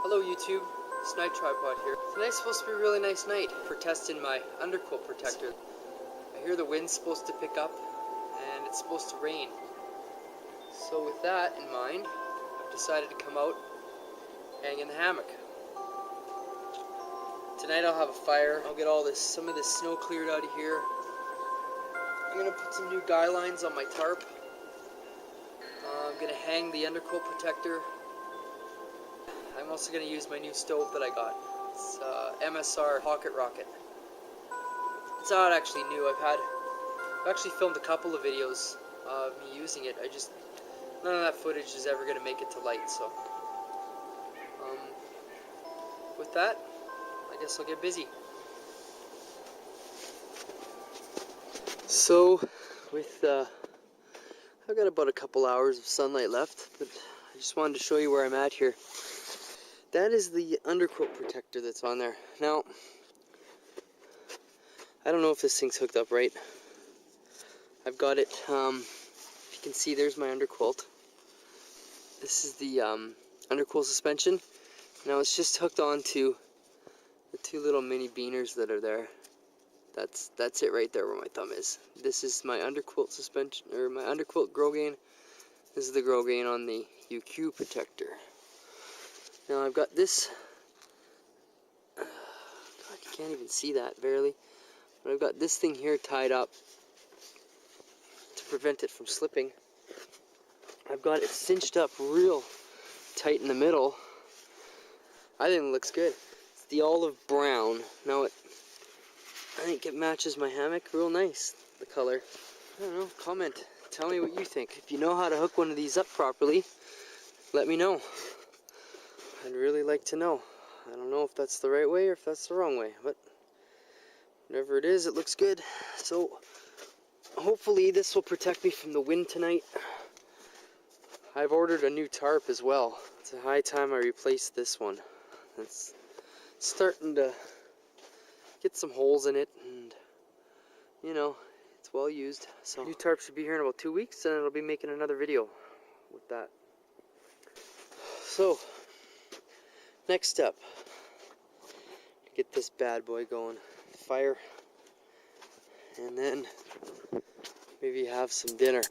Hello YouTube, it's Night Tripod here. Tonight's supposed to be a really nice night for testing my underquilt protector. I hear the wind's supposed to pick up and it's supposed to rain. So with that in mind, I've decided to come out, hang in the hammock. Tonight I'll have a fire. I'll get some of this snow cleared out of here. I'm going to put some new guy lines on my tarp. I'm going to hang the underquilt protector. I'm also going to use my new stove that I got. It's MSR Pocket Rocket. It's not actually new. I've actually filmed a couple of videos of me using it. None of that footage is ever going to make it to light. So, with that, I guess I'll get busy. So, I've got about a couple hours of sunlight left, but I just wanted to show you where I'm at here. That is the underquilt protector that's on there. Now, I don't know if this thing's hooked up right. I've got it, if you can see, there's my underquilt. This is the underquilt suspension. Now it's just hooked onto the two little mini beaners that are there. That's it right there where my thumb is. This is my underquilt suspension, or my underquilt grow gain. This is the grow gain on the UQ protector. Now I've got this, God, you can't even see that barely, but I've got this thing here tied up to prevent it from slipping. I've got it cinched up real tight in the middle. I think it looks good. It's the olive brown. Now I think it matches my hammock real nice, the color. I don't know, comment, tell me what you think. If you know how to hook one of these up properly, let me know. I'd really like to know. I don't know if that's the right way or if that's the wrong way, but whatever it is, it looks good. So hopefully this will protect me from the wind tonight. I've ordered a new tarp as well. It's a high time I replace this one. It's starting to get some holes in it, and you know, it's well used. So new tarp should be here in about 2 weeks, and I'll be making another video with that. So next step, get this bad boy going. Fire, and then maybe have some dinner.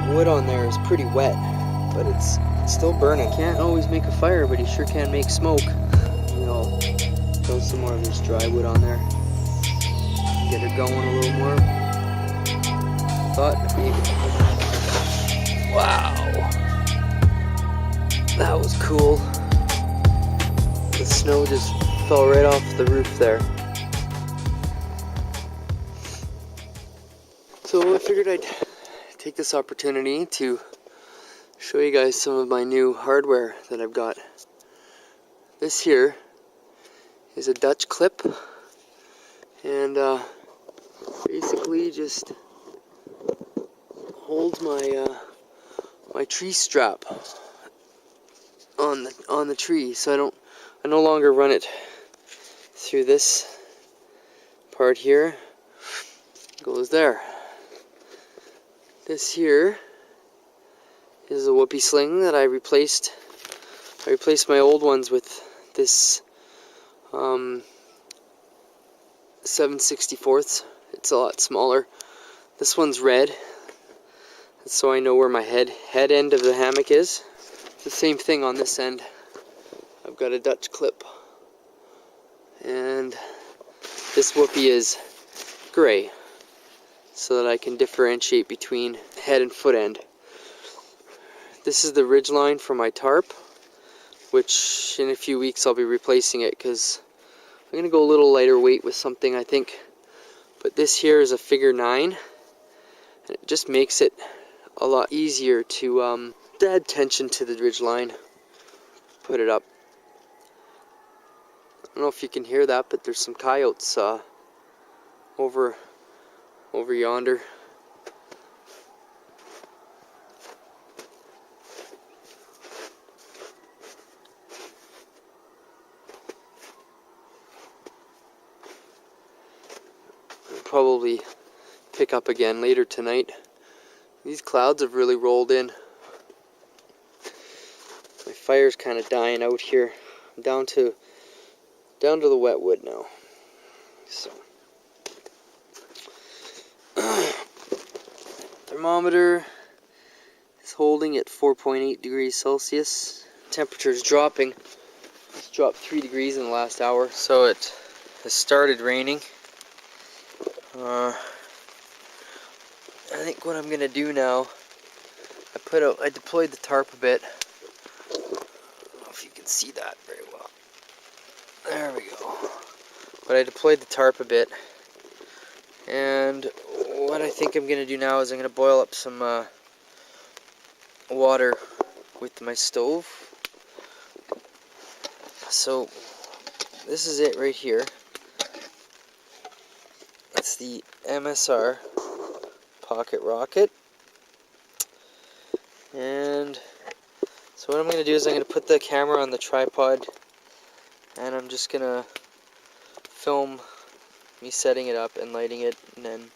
Wood on there is pretty wet, but it's still burning. Can't always make a fire, but you sure can make smoke. You know, throw some more of this dry wood on there, get her going a little more. Wow, that was cool. The snow just fell right off the roof there. So I figured I'd take this opportunity to show you guys some of my new hardware that I've got. This here is a Dutch clip, and basically just holds my tree strap on the tree, so I no longer run it through this part here. It goes there. This here is a whoopee sling that I replaced. I replaced my old ones with this 7/64. It's a lot smaller. This one's red, so I know where my head end of the hammock is. The same thing on this end. I've got a Dutch clip, and this whoopee is gray, so that I can differentiate between head and foot end. This is the ridge line for my tarp, which in a few weeks I'll be replacing it because I'm going to go a little lighter weight with something, I think. But this here is a figure 9, and it just makes it a lot easier to add tension to the ridge line. Put it up. I don't know if you can hear that, but there's some coyotes over yonder. Probably pick up again later tonight. These clouds have really rolled in. My fire's kind of dying out here. I'm down to the wet wood now. So thermometer is holding at 4.8 degrees Celsius. Temperature is dropping. It's dropped 3 degrees in the last hour. So it has started raining. I think what I'm gonna do now, I deployed the tarp a bit. I don't know if you can see that very well. There we go. But I deployed the tarp a bit, and what I think I'm gonna do now is I'm gonna boil up some water with my stove. So this is it right here. It's the MSR Pocket Rocket, and so what I'm going to do is I'm going to put the camera on the tripod, and I'm just going to film me setting it up and lighting it, and then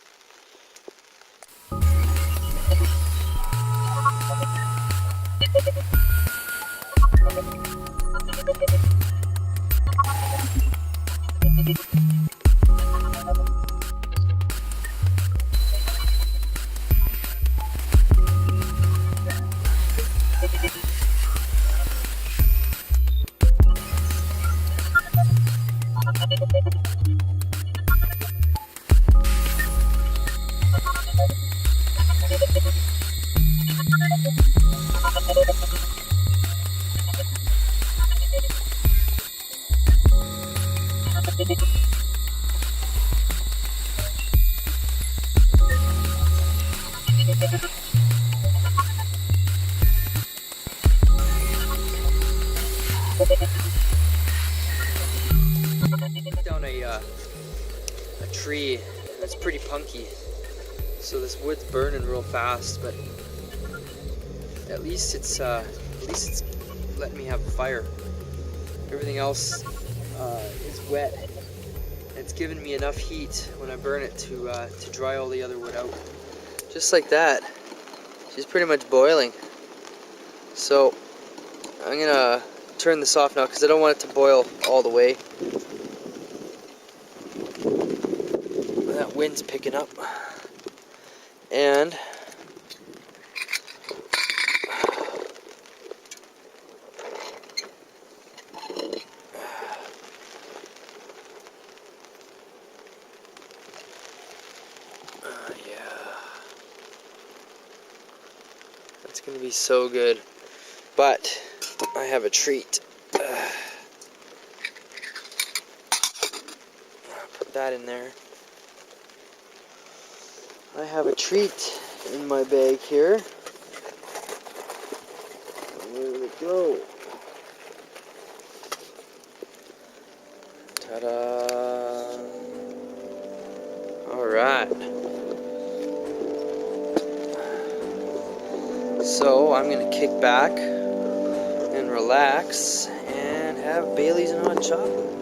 down a tree, and it's pretty punky, so this wood's burning real fast, but at least it's letting me have a fire. Everything else is wet. It's giving me enough heat when I burn it to dry all the other wood out. Just like that, she's pretty much boiling. So I'm gonna turn this off now because I don't want it to boil all the way. That wind's picking up, and yeah, that's gonna be so good. But I have a treat. Put that in there. I have a treat in my bag here. Where did it go? Ta-da! Alright. So I'm gonna kick back and relax and have Bailey's and hot chocolate.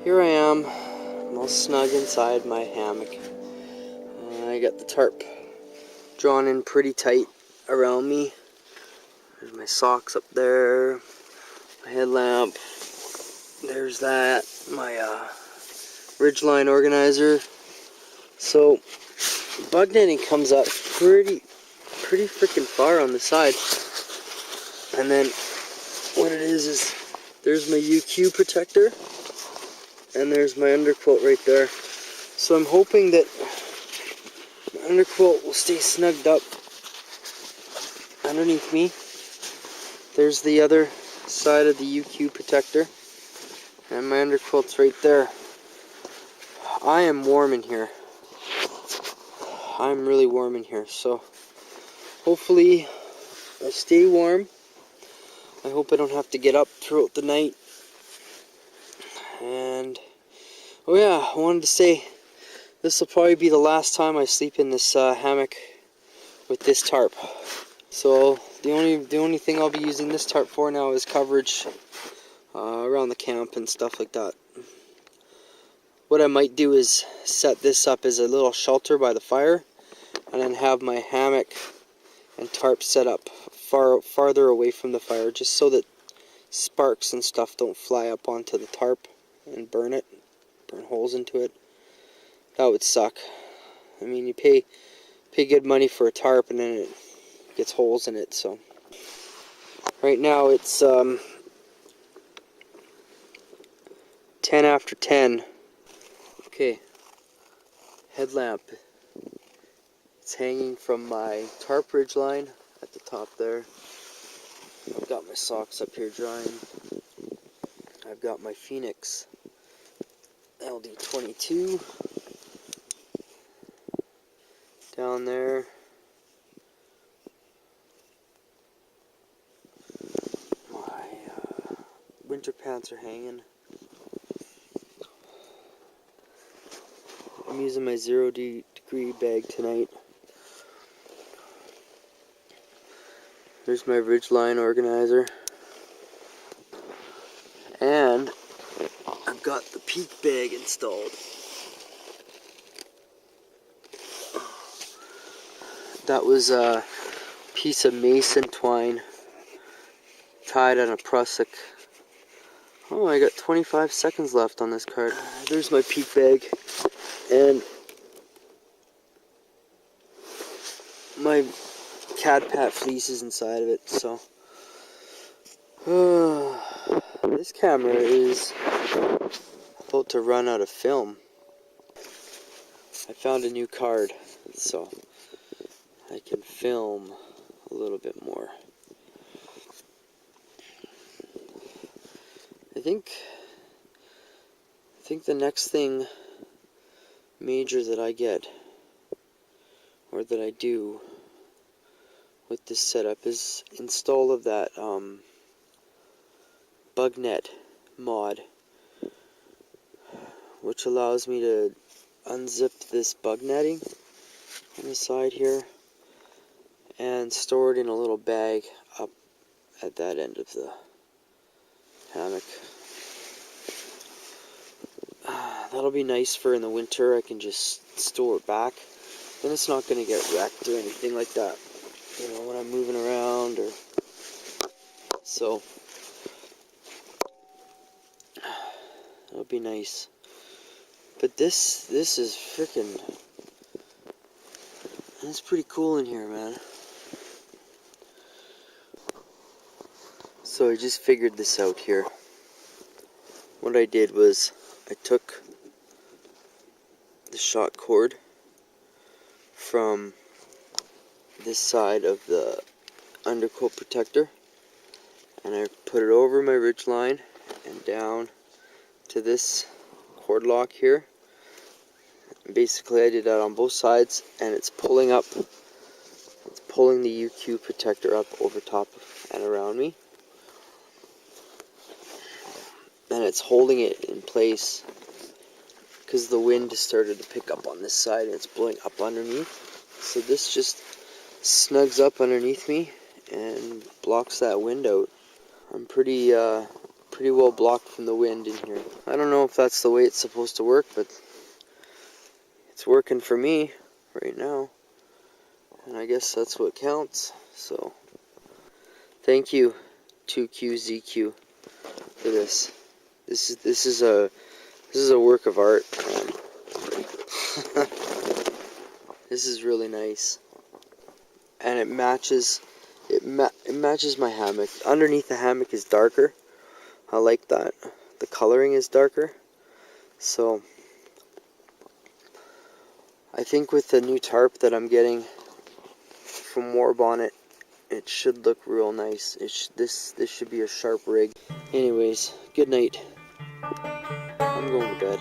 Here I am, I'm all snug inside my hammock. I got the tarp drawn in pretty tight around me. There's my socks up there, my headlamp, there's that, my ridgeline organizer. So bug netting comes up pretty freaking far on the side. And then what it is there's my UQ protector and there's my underquilt right there. So I'm hoping that my underquilt will stay snugged up underneath me. There's the other side of the UQ protector and my underquilt's right there. I am warm in here. I'm really warm in here, so hopefully I stay warm. I hope I don't have to get up throughout the night. And oh yeah, I wanted to say this will probably be the last time I sleep in this hammock with this tarp. So the only thing I'll be using this tarp for now is coverage around the camp and stuff like that. What I might do is set this up as a little shelter by the fire, and then have my hammock and tarp set up farther away from the fire, just so that sparks and stuff don't fly up onto the tarp and burn holes into it. That would suck. I mean, you pay good money for a tarp and then it gets holes in it. So right now it's 10 after 10. Okay, headlamp. It's hanging from my tarp ridge line at the top there. I've got my socks up here drying. I've got my Phoenix LD22 down there. My winter pants are hanging. I'm using my 0-degree bag tonight. There's my ridgeline organizer. And I've got the peak bag installed. That was a piece of mason twine tied on a prusik. Oh, I got 25 seconds left on this card. There's my peak bag. And my Cad Pat fleece is inside of it, so this camera is about to run out of film. I found a new card, so I can film a little bit more. I think the next thing major that I get, or that I do with this setup, is install of that bug net mod, which allows me to unzip this bug netting on the side here and store it in a little bag up at that end of the hammock. That'll be nice for in the winter. I can just store it back. Then it's not going to get wrecked or anything like that, you know, when I'm moving around. Or so that'll be nice. But this is freaking, it's pretty cool in here, man. So I just figured this out here. What I did was I took the shot cord from this side of the underquilt protector and I put it over my ridge line and down to this cord lock here. And basically I did that on both sides, and it's pulling the UQ protector up over top and around me, and it's holding it in place because the wind started to pick up on this side and it's blowing up underneath. So this just snugs up underneath me and blocks that wind out. I'm pretty well blocked from the wind in here. I don't know if that's the way it's supposed to work, but it's working for me right now, and I guess that's what counts. So Thank you, 2QZQ, for this. This is a work of art. This is really nice, and it matches. It matches my hammock. Underneath the hammock is darker. I like that. The coloring is darker. So I think with the new tarp that I'm getting from Warbonnet, it should look real nice. This should be a sharp rig. Anyways, good night. I'm going to bed.